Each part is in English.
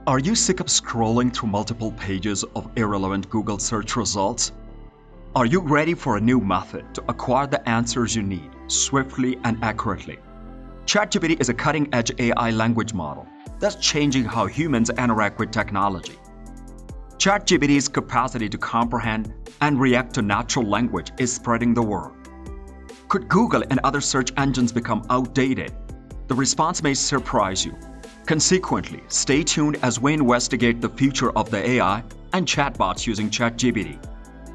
Are you sick of scrolling through multiple pages of irrelevant Google search results? Are you ready for a new method to acquire the answers you need swiftly and accurately? ChatGPT is a cutting-edge AI language model that's changing how humans interact with technology. ChatGPT's capacity to comprehend and react to natural language is spreading the word. Could Google and other search engines become outdated? The response may surprise you. Consequently, stay tuned as we investigate the future of the AI and chatbots using ChatGPT.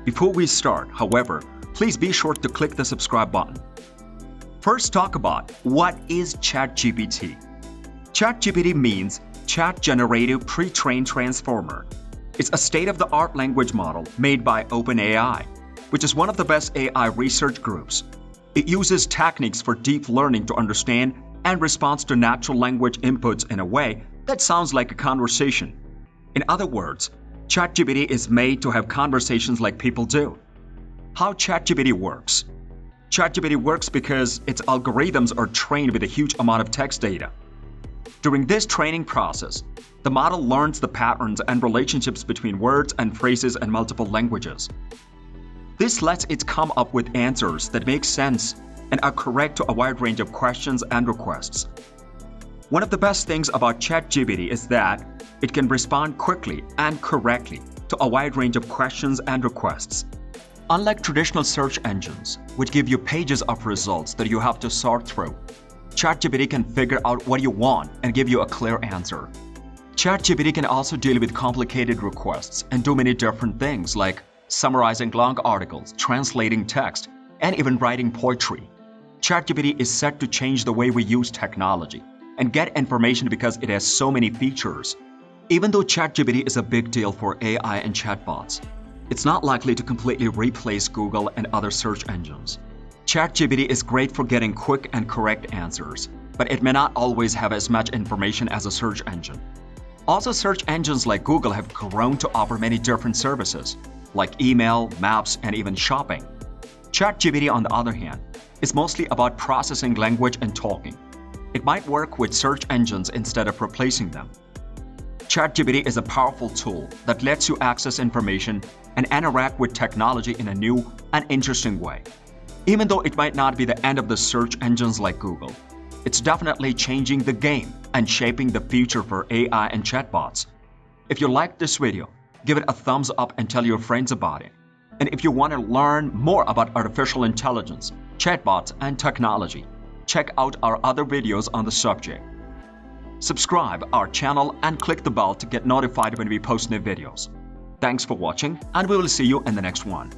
Before we start, however, please be sure to click the subscribe button. First, talk about what is ChatGPT. ChatGPT means Chat Generative Pre-trained Transformer. It's a state-of-the-art language model made by OpenAI, which is one of the best AI research groups. It uses techniques for deep learning to understand and responds to natural language inputs in a way that sounds like a conversation. In other words, ChatGPT is made to have conversations like people do. How ChatGPT works? ChatGPT works because its algorithms are trained with a huge amount of text data. During this training process, the model learns the patterns and relationships between words and phrases in multiple languages. This lets it come up with answers that make sense and are correct to a wide range of questions and requests. One of the best things about ChatGPT is that it can respond quickly and correctly to a wide range of questions and requests. Unlike traditional search engines, which give you pages of results that you have to sort through, ChatGPT can figure out what you want and give you a clear answer. ChatGPT can also deal with complicated requests and do many different things like summarizing long articles, translating text, and even writing poetry. ChatGPT is set to change the way we use technology and get information because it has so many features. Even though ChatGPT is a big deal for AI and chatbots, it's not likely to completely replace Google and other search engines. ChatGPT is great for getting quick and correct answers, but it may not always have as much information as a search engine. Also, search engines like Google have grown to offer many different services, like email, maps, and even shopping. ChatGPT, on the other hand, is mostly about processing language and talking. It might work with search engines instead of replacing them. ChatGPT is a powerful tool that lets you access information and interact with technology in a new and interesting way. Even though it might not be the end of the search engines like Google, it's definitely changing the game and shaping the future for AI and chatbots. If you liked this video, give it a thumbs up and tell your friends about it. And if you want to learn more about artificial intelligence, chatbots, and technology, check out our other videos on the subject. Subscribe our channel and click the bell to get notified when we post new videos. Thanks for watching, and we will see you in the next one.